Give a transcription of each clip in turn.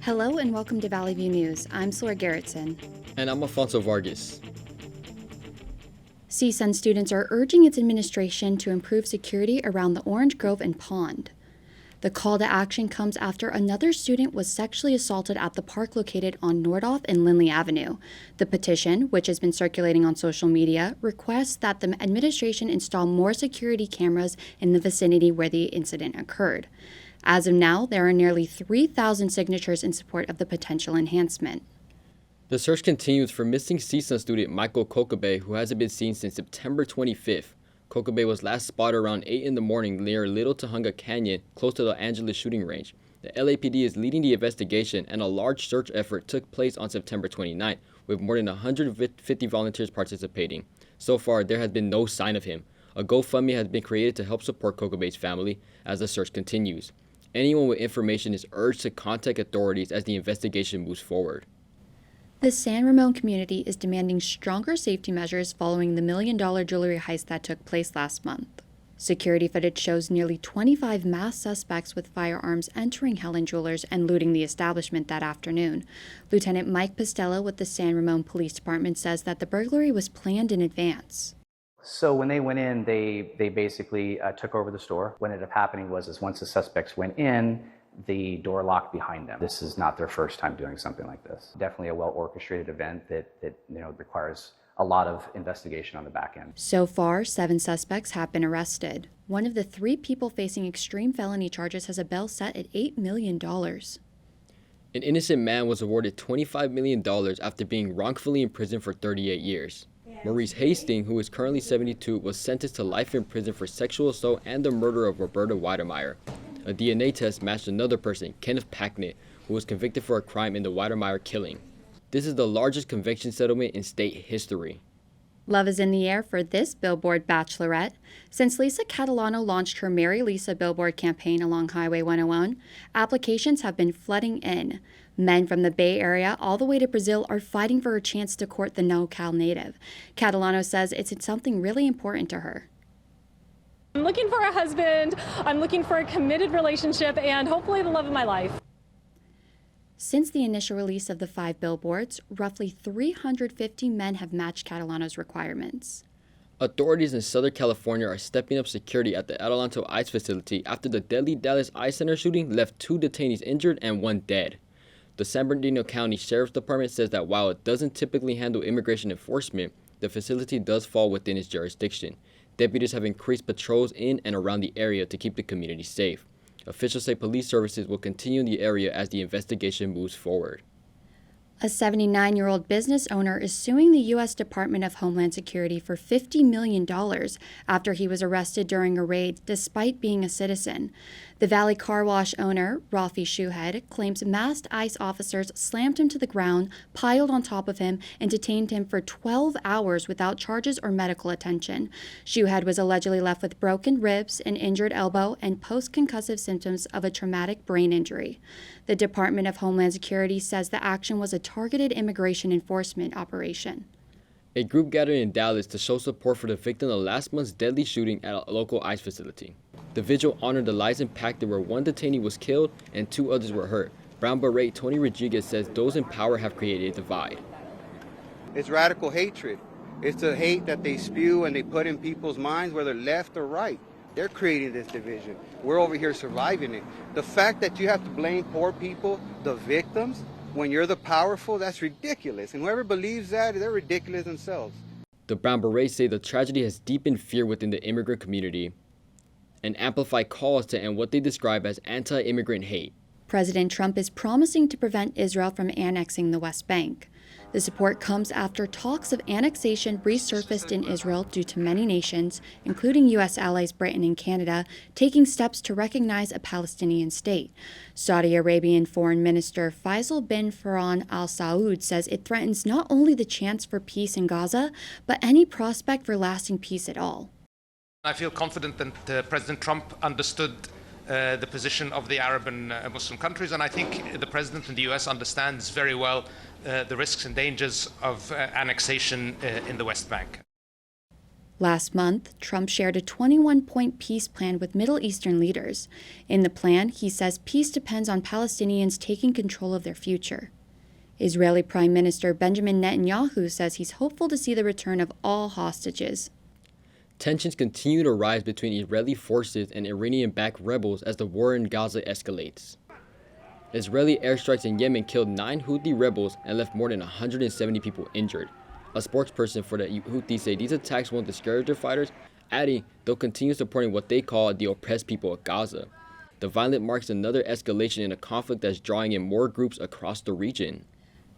Hello and welcome to Valley View News. I'm Flora Garrettson. And I'm Alfonso Vargas. CSUN students are urging its administration to improve security around the Orange Grove and Pond. The call to action comes after another student was sexually assaulted at the park located on Nordhoff and Lindley Avenue. The petition, which has been circulating on social media, requests that the administration install more security cameras in the vicinity where the incident occurred. As of now, there are nearly 3,000 signatures in support of the potential enhancement. The search continues for missing CSUN student Michael Kokobe, who hasn't been seen since September 25th. Kokobe was last spotted around 8 in the morning near Little Tahunga Canyon, close to the Angeles shooting range. The LAPD is leading the investigation, and a large search effort took place on September 29th, with more than 150 volunteers participating. So far, there has been no sign of him. A GoFundMe has been created to help support Kokobe's family as the search continues. Anyone with information is urged to contact authorities as the investigation moves forward. The San Ramon community is demanding stronger safety measures following the $1 million jewelry heist that took place last month. Security footage shows nearly 25 masked suspects with firearms entering Helen Jewelers and looting the establishment that afternoon. Lieutenant Mike Pistello with the San Ramon Police Department says that the burglary was planned in advance. So when they went in, they basically took over the store. What ended up happening was once the suspects went in, the door locked behind them. This is not their first time doing something like this. Definitely a well-orchestrated event that requires a lot of investigation on the back end. So far, 7 suspects have been arrested. One of the 3 people facing extreme felony charges has a bail set at $8 million. An innocent man was awarded $25 million after being wrongfully imprisoned for 38 years. Maurice Hastings, who is currently 72, was sentenced to life in prison for sexual assault and the murder of Roberta Weidemeyer. A DNA test matched another person, Kenneth Packnett, who was convicted for a crime in the Weidemeyer killing. This is the largest conviction settlement in state history. Love is in the air for this Billboard bachelorette. Since Lisa Catalano launched her Marry Lisa billboard campaign along Highway 101, applications have been flooding in. Men from the Bay Area all the way to Brazil are fighting for a chance to court the NoCal native. Catalano says it's something really important to her. I'm looking for a husband, I'm looking for a committed relationship, and hopefully the love of my life. Since the initial release of the 5 billboards, roughly 350 men have matched Catalano's requirements. Authorities in Southern California are stepping up security at the Adelanto ICE facility after the deadly Dallas ICE Center shooting left 2 detainees injured and 1 dead. The San Bernardino County Sheriff's Department says that while it doesn't typically handle immigration enforcement, the facility does fall within its jurisdiction. Deputies have increased patrols in and around the area to keep the community safe. Officials say police services will continue in the area as the investigation moves forward. A 79-year-old business owner is suing the U.S. Department of Homeland Security for $50 million after he was arrested during a raid despite being a citizen. The Valley Car Wash owner, Rafi Shoehead, claims masked ICE officers slammed him to the ground, piled on top of him, and detained him for 12 hours without charges or medical attention. Shoehead was allegedly left with broken ribs, an injured elbow, and post-concussive symptoms of a traumatic brain injury. The Department of Homeland Security says the action was a targeted immigration enforcement operation. A group gathered in Dallas to show support for the victim of last month's deadly shooting at a local ICE facility. The vigil honored the lives impacted where 1 detainee was killed and 2 others were hurt. Brown Beret Tony Rodriguez says those in power have created a divide. It's radical hatred. It's the hate that they spew and they put in people's minds, whether left or right. They're creating this division. We're over here surviving it. The fact that you have to blame poor people, the victims, when you're the powerful, that's ridiculous. And whoever believes that, they're ridiculous themselves. The Brown Berets say the tragedy has deepened fear within the immigrant community and amplified calls to end what they describe as anti-immigrant hate. President Trump is promising to prevent Israel from annexing the West Bank. The support comes after talks of annexation resurfaced in Israel due to many nations, including U.S. allies Britain and Canada, taking steps to recognize a Palestinian state. Saudi Arabian Foreign Minister Faisal bin Farhan al Saud says it threatens not only the chance for peace in Gaza, but any prospect for lasting peace at all. I feel confident that President Trump understood the position of the Arab and Muslim countries, and I think the President in the U.S. understands very well the risks and dangers of annexation in the West Bank. Last month, Trump shared a 21-point peace plan with Middle Eastern leaders. In the plan, he says peace depends on Palestinians taking control of their future. Israeli Prime Minister Benjamin Netanyahu says he's hopeful to see the return of all hostages. Tensions continue to rise between Israeli forces and Iranian-backed rebels as the war in Gaza escalates. Israeli airstrikes in Yemen killed 9 Houthi rebels and left more than 170 people injured. A spokesperson for the Houthis said these attacks won't discourage their fighters, adding they'll continue supporting what they call the oppressed people of Gaza. The violence marks another escalation in a conflict that's drawing in more groups across the region.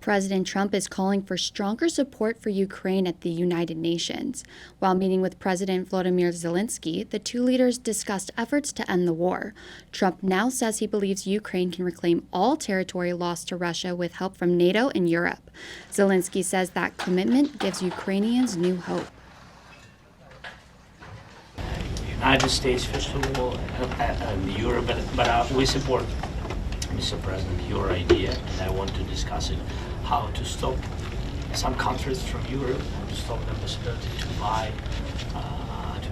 President Trump is calling for stronger support for Ukraine at the United Nations. While meeting with President Volodymyr Zelensky, the two leaders discussed efforts to end the war. Trump now says he believes Ukraine can reclaim all territory lost to Russia with help from NATO and Europe. Zelensky says that commitment gives Ukrainians new hope. United States, first of all, and Europe, but we support, Mr. President, your idea, and I want to discuss it, how to stop some countries from Europe, to stop the possibility to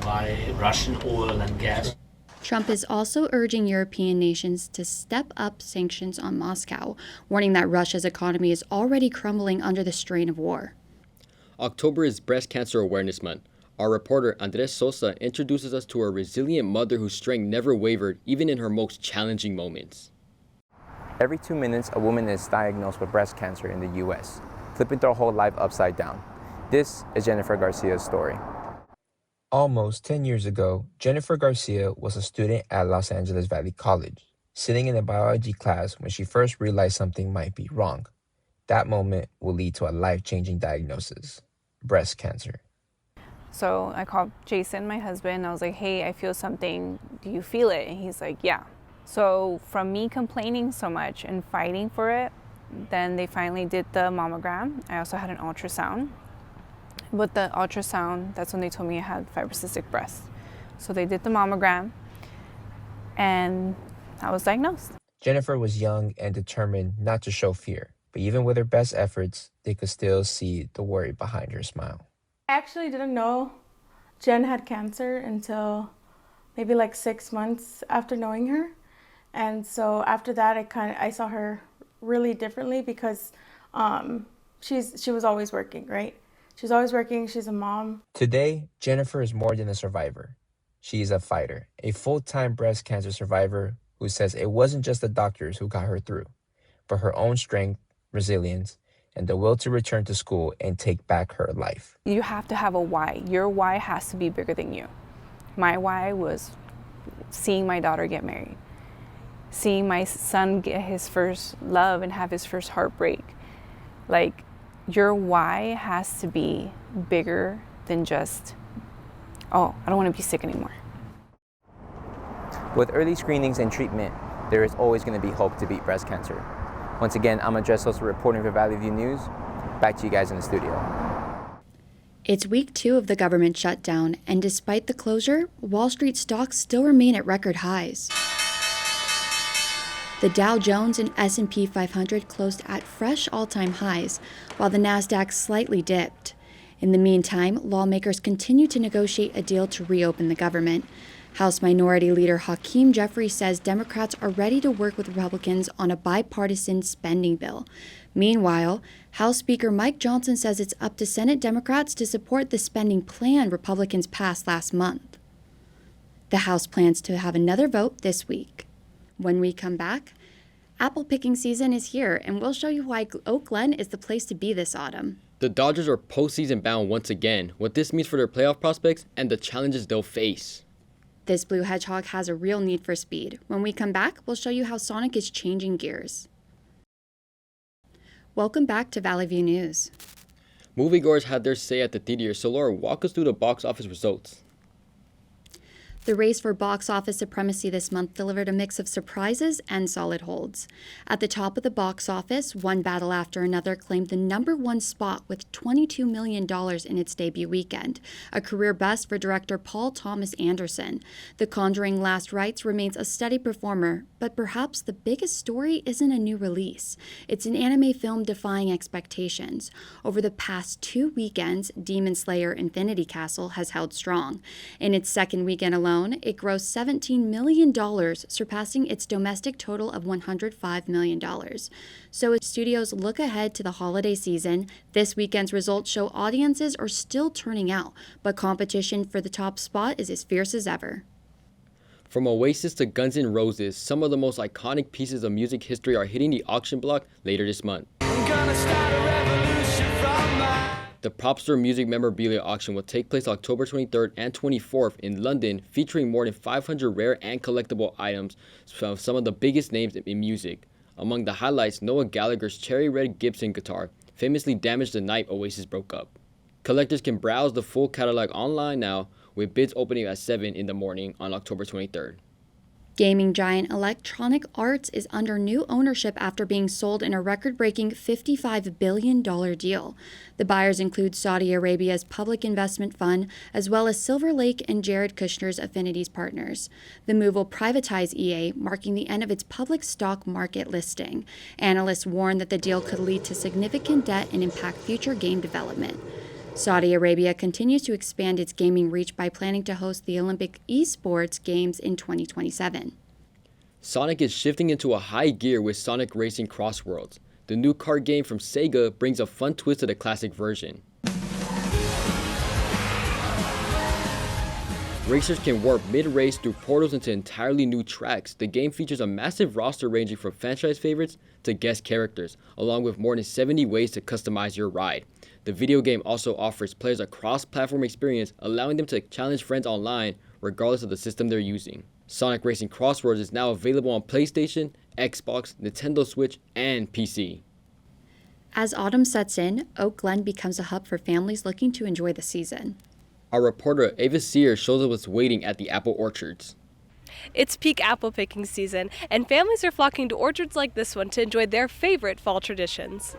buy Russian oil and gas. Trump is also urging European nations to step up sanctions on Moscow, warning that Russia's economy is already crumbling under the strain of war. October is Breast Cancer Awareness Month. Our reporter Andres Sosa introduces us to a resilient mother whose strength never wavered, even in her most challenging moments. Every 2 minutes, a woman is diagnosed with breast cancer in the U.S., flipping their whole life upside down. This is Jennifer Garcia's story. Almost 10 years ago, Jennifer Garcia was a student at Los Angeles Valley College, sitting in a biology class when she first realized something might be wrong. That moment will lead to a life-changing diagnosis: breast cancer. So I called Jason, my husband. I was like, hey, I feel something. Do you feel it? And he's like, yeah. So from me complaining so much and fighting for it, then they finally did the mammogram. I also had an ultrasound. With the ultrasound, that's when they told me I had fibrocystic breast. So they did the mammogram, and I was diagnosed. Jennifer was young and determined not to show fear, but even with her best efforts, they could still see the worry behind her smile. I actually didn't know Jen had cancer until maybe like 6 months after knowing her. And so after that, I saw her really differently because she was always working, right? She was always working. She's a mom. Today, Jennifer is more than a survivor. She is a fighter, a full-time breast cancer survivor who says it wasn't just the doctors who got her through, but her own strength, resilience, and the will to return to school and take back her life. You have to have a why. Your why has to be bigger than you. My why was seeing my daughter get married, seeing my son get his first love and have his first heartbreak. Like, your why has to be bigger than just, oh, I don't want to be sick anymore. With early screenings and treatment, there is always going to be hope to beat breast cancer. Once again, I'm Andres Sosa reporting for Valley View News. Back to you guys in the studio. It's week 2 of the government shutdown, and despite the closure, Wall Street stocks still remain at record highs. The Dow Jones and S&P 500 closed at fresh all-time highs, while the Nasdaq slightly dipped. In the meantime, lawmakers continue to negotiate a deal to reopen the government. House Minority Leader Hakeem Jeffries says Democrats are ready to work with Republicans on a bipartisan spending bill. Meanwhile, House Speaker Mike Johnson says it's up to Senate Democrats to support the spending plan Republicans passed last month. The House plans to have another vote this week. When we come back, apple picking season is here, and we'll show you why Oak Glen is the place to be this autumn. The Dodgers are postseason bound once again, what this means for their playoff prospects and the challenges they'll face. This blue hedgehog has a real need for speed. When we come back, we'll show you how Sonic is changing gears. Welcome back to Valley View News. Moviegoers had their say at the theater, so Laura, walk us through the box office results. The race for box office supremacy this month delivered a mix of surprises and solid holds. At the top of the box office, one battle after another claimed the #1 spot with $22 million in its debut weekend, a career best for director Paul Thomas Anderson. The Conjuring: Last Rites remains a steady performer, but perhaps the biggest story isn't a new release. It's an anime film defying expectations. Over the past 2 weekends, Demon Slayer: Infinity Castle has held strong. In its second weekend alone, it grossed $17 million, surpassing its domestic total of $105 million. So as studios look ahead to the holiday season, this weekend's results show audiences are still turning out, but competition for the top spot is as fierce as ever. From Oasis to Guns N' Roses, some of the most iconic pieces of music history are hitting the auction block later this month. The Popstar Music Memorabilia Auction will take place October 23rd and 24th in London, featuring more than 500 rare and collectible items from some of the biggest names in music. Among the highlights, Noel Gallagher's cherry red Gibson guitar famously damaged the night Oasis broke up. Collectors can browse the full catalog online now, with bids opening at 7 in the morning on October 23rd. Gaming giant Electronic Arts is under new ownership after being sold in a record-breaking $55 billion deal. The buyers include Saudi Arabia's Public Investment Fund, as well as Silver Lake and Jared Kushner's Affinities partners. The move will privatize EA, marking the end of its public stock market listing. Analysts warn that the deal could lead to significant debt and impact future game development. Saudi Arabia continues to expand its gaming reach by planning to host the Olympic esports games in 2027. Sonic is shifting into a high gear with Sonic Racing Cross Worlds. The new kart game from Sega brings a fun twist to the classic version. Racers can warp mid-race through portals into entirely new tracks. The game features a massive roster ranging from franchise favorites to guest characters, along with more than 70 ways to customize your ride. The video game also offers players a cross-platform experience, allowing them to challenge friends online regardless of the system they're using. Sonic Racing Cross Worlds is now available on PlayStation, Xbox, Nintendo Switch, and PC. As autumn sets in, Oak Glen becomes a hub for families looking to enjoy the season. Our reporter Ava Sear shows us what's waiting at the apple orchards. It's peak apple picking season, and families are flocking to orchards like this one to enjoy their favorite fall traditions.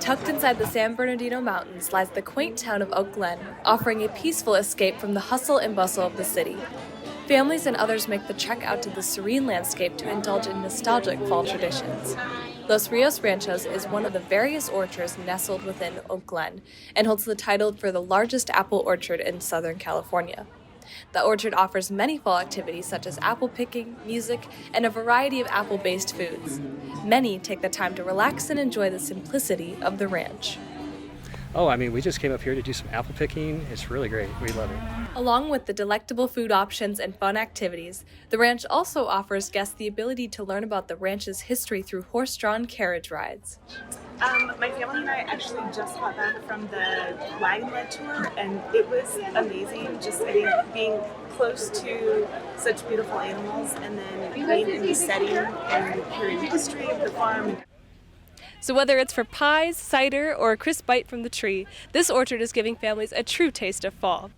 Tucked inside the San Bernardino Mountains lies the quaint town of Oak Glen, offering a peaceful escape from the hustle and bustle of the city. Families and others make the trek out to the serene landscape to indulge in nostalgic fall traditions. Los Rios Ranchos is one of the various orchards nestled within Oak Glen and holds the title for the largest apple orchard in Southern California. The orchard offers many fall activities such as apple picking, music, and a variety of apple-based foods. Many take the time to relax and enjoy the simplicity of the ranch. We just came up here to do some apple picking. It's really great. We love it. Along with the delectable food options and fun activities, the ranch also offers guests the ability to learn about the ranch's history through horse-drawn carriage rides. My family and I actually just got back from the wagon-led tour, and it was amazing. Being close to such beautiful animals, and then being in the setting and hearing the history of the farm. So whether it's for pies, cider, or a crisp bite from the tree, this orchard is giving families a true taste of fall.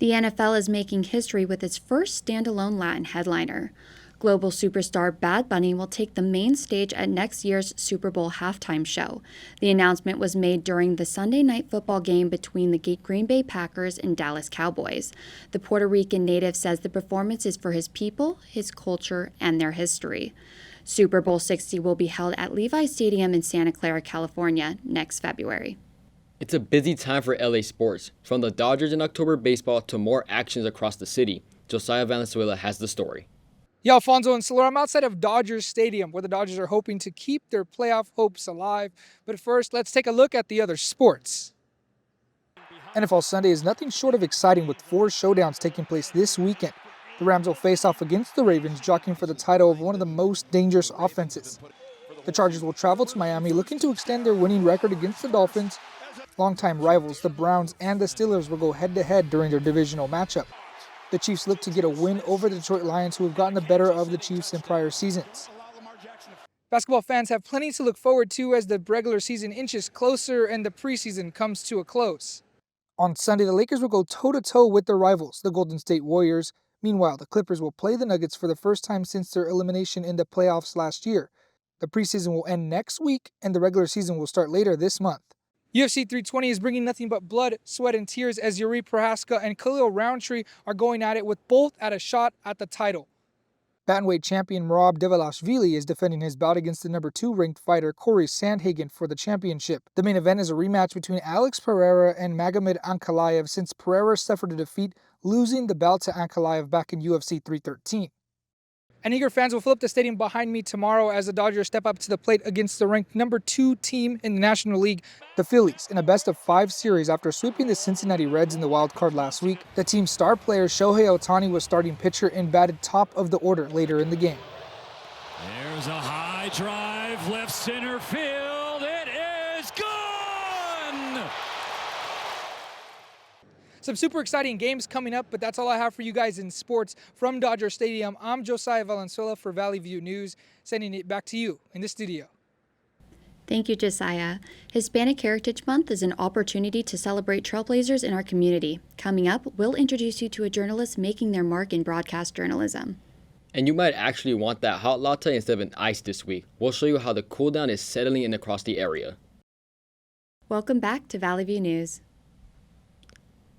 The NFL is making history with its first standalone Latin headliner. Global superstar Bad Bunny will take the main stage at next year's Super Bowl halftime show. The announcement was made during the Sunday night football game between the Green Bay Packers and Dallas Cowboys. The Puerto Rican native says the performance is for his people, his culture, and their history. Super Bowl 60 will be held at Levi Stadium in Santa Clara, California, next February. It's a busy time for LA sports, from the Dodgers in October baseball to more actions across the city. Josiah Valenzuela has the story. Yeah, Alfonso and Soler, I'm outside of Dodgers Stadium, where the Dodgers are hoping to keep their playoff hopes alive. But first, let's take a look at the other sports. NFL Sunday is nothing short of exciting, with 4 showdowns taking place this weekend. The Rams will face off against the Ravens, jockeying for the title of one of the most dangerous offenses. The Chargers will travel to Miami, looking to extend their winning record against the Dolphins. Longtime rivals, the Browns and the Steelers, will go head-to-head during their divisional matchup. The Chiefs look to get a win over the Detroit Lions, who have gotten the better of the Chiefs in prior seasons. Basketball fans have plenty to look forward to as the regular season inches closer and the preseason comes to a close. On Sunday, the Lakers will go toe-to-toe with their rivals, the Golden State Warriors. Meanwhile, the Clippers will play the Nuggets for the first time since their elimination in the playoffs last year. The preseason will end next week, and the regular season will start later this month. UFC 320 is bringing nothing but blood, sweat, and tears as Yuri Prohaska and Khalil Roundtree are going at it with both at a shot at the title. Bantamweight champion Merab Dvalishvili is defending his bout against the number 2 ranked fighter Corey Sandhagen for the championship. The main event is a rematch between Alex Pereira and Magomed Ankalaev since Pereira suffered a defeat, losing the bout to Ankalaev back in UFC 313. And eager fans will fill up the stadium behind me tomorrow as the Dodgers step up to the plate against the ranked number 2 team in the National League, the Phillies, in a best-of-5 series after sweeping the Cincinnati Reds in the wild card last week. The team's star player Shohei Ohtani was starting pitcher and batted top of the order later in the game. There's a high drive, left center field. It is gone! Some super exciting games coming up, but that's all I have for you guys in sports. From Dodger Stadium, I'm Josiah Valenzuela for Valley View News, sending it back to you in the studio. Thank you, Josiah. Hispanic Heritage Month is an opportunity to celebrate trailblazers in our community. Coming up, we'll introduce you to a journalist making their mark in broadcast journalism. And you might actually want that hot latte instead of an ice this week. We'll show you how the cool down is settling in across the area. Welcome back to Valley View News.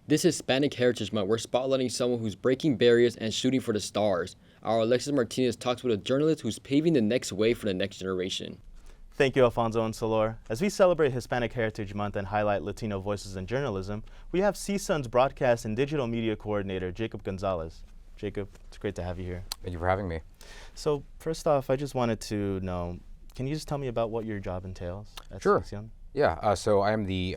This Hispanic Heritage Month, we're spotlighting someone who's breaking barriers and shooting for the stars. Our Alexis Martinez talks with a journalist who's paving the next way for the next generation. Thank you, Alfonso and Solor. As we celebrate Hispanic Heritage Month and highlight Latino voices in journalism, we have CSUN's broadcast and digital media coordinator, Jacob Gonzalez. Jacob, it's great to have you here. Thank you for having me. So first off, I just wanted to know, can you just tell me about what your job entails at CSUN? Yeah, so I am the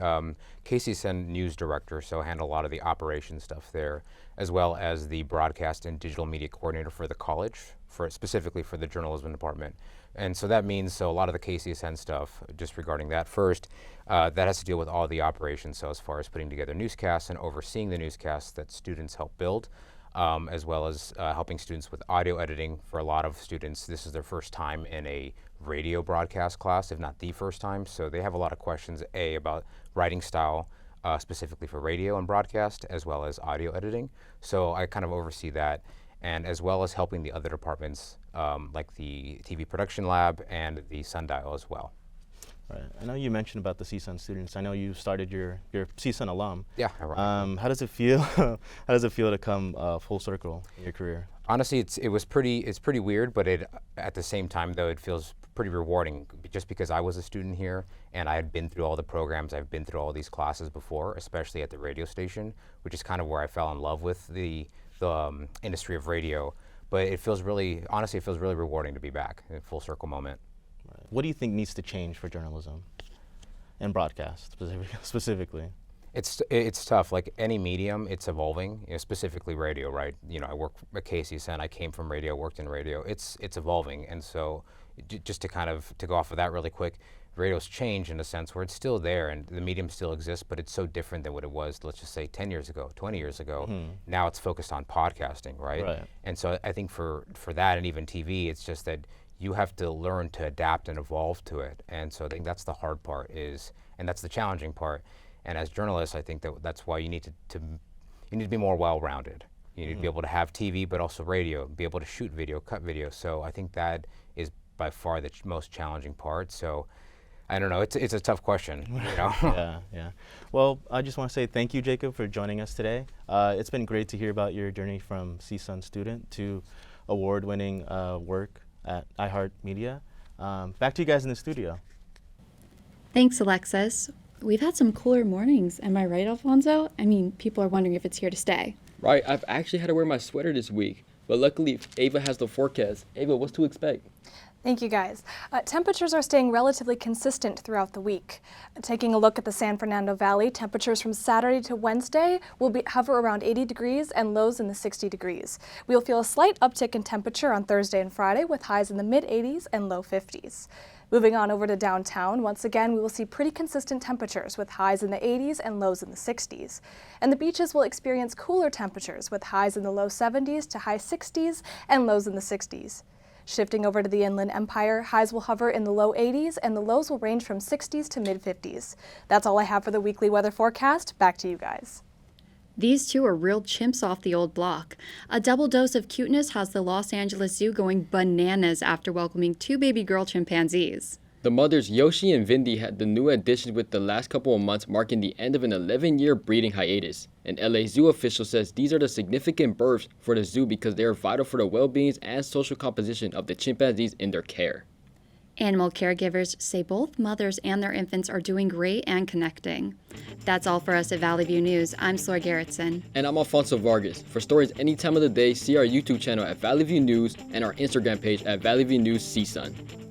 KCSN News Director, so I handle a lot of the operation stuff there, as well as the broadcast and digital media coordinator for the college, specifically for the journalism department. And so that means, a lot of the KCSN stuff, just regarding that first, that has to deal with all the operations, so as far as putting together newscasts and overseeing the newscasts that students help build, as well as helping students with audio editing. For a lot of students, this is their first time in a radio broadcast class, if not the first time. So they have a lot of questions, about writing style, specifically for radio and broadcast, as well as audio editing. So I kind of oversee that, and as well as helping the other departments, like the TV production lab and the Sundial as well. Right. I know you mentioned about the CSUN students. I know you started your CSUN alum. Yeah. How does it feel? How does it feel to come full circle in your career? Honestly, it's pretty weird, but at the same time though, it feels pretty rewarding, just because I was a student here and I had been through all the programs, I've been through all these classes before, especially at the radio station, which is kind of where I fell in love with the industry of radio. But honestly, it feels really rewarding to be back in a full circle moment. Right. What do you think needs to change for journalism and broadcast specifically? It's tough. Like any medium, it's evolving. Specifically radio, right? I work at KCSN. I came from radio, worked in radio. It's evolving, and so just to go off of that really quick, radio's changed in a sense where it's still there and the medium still exists, but it's so different than what it was, let's just say 10 years ago, 20 years ago. Now it's focused on podcasting, right? And so I think for that and even TV, it's just that you have to learn to adapt and evolve to it. And so I think that's the hard part and that's the challenging part. And as journalists, I think that's why you need to be more well-rounded. You need to be able to have TV, but also radio, be able to shoot video, cut video. So I think that is by far the most challenging part. So I don't know, it's a tough question, Yeah. Well, I just want to say thank you, Jacob, for joining us today. It's been great to hear about your journey from CSUN student to award-winning work at iHeartMedia. Back to you guys in the studio. Thanks, Alexis. We've had some cooler mornings. Am I right, Alfonso? I mean, people are wondering if it's here to stay. Right, I've actually had to wear my sweater this week, but luckily Ava has the forecast. Ava, what's to expect? Thank you, guys. Temperatures are staying relatively consistent throughout the week. Taking a look at the San Fernando Valley, temperatures from Saturday to Wednesday will hover around 80 degrees and lows in the 60 degrees. We'll feel a slight uptick in temperature on Thursday and Friday with highs in the mid-80s and low 50s. Moving on over to downtown, once again, we will see pretty consistent temperatures with highs in the 80s and lows in the 60s. And the beaches will experience cooler temperatures with highs in the low 70s to high 60s and lows in the 60s. Shifting over to the Inland Empire, highs will hover in the low 80s and the lows will range from 60s to mid-50s. That's all I have for the weekly weather forecast. Back to you guys. These two are real chimps off the old block. A double dose of cuteness has the Los Angeles Zoo going bananas after welcoming 2 baby girl chimpanzees. The mothers Yoshi and Vindy had the new addition with the last couple of months marking the end of an 11-year breeding hiatus. An LA Zoo official says these are the significant births for the zoo because they are vital for the well-being and social composition of the chimpanzees in their care. Animal caregivers say both mothers and their infants are doing great and connecting. That's all for us at Valley View News. I'm Soy Gerritsen. And I'm Alfonso Vargas. For stories any time of the day, see our YouTube channel at Valley View News and our Instagram page at Valley View News CSUN.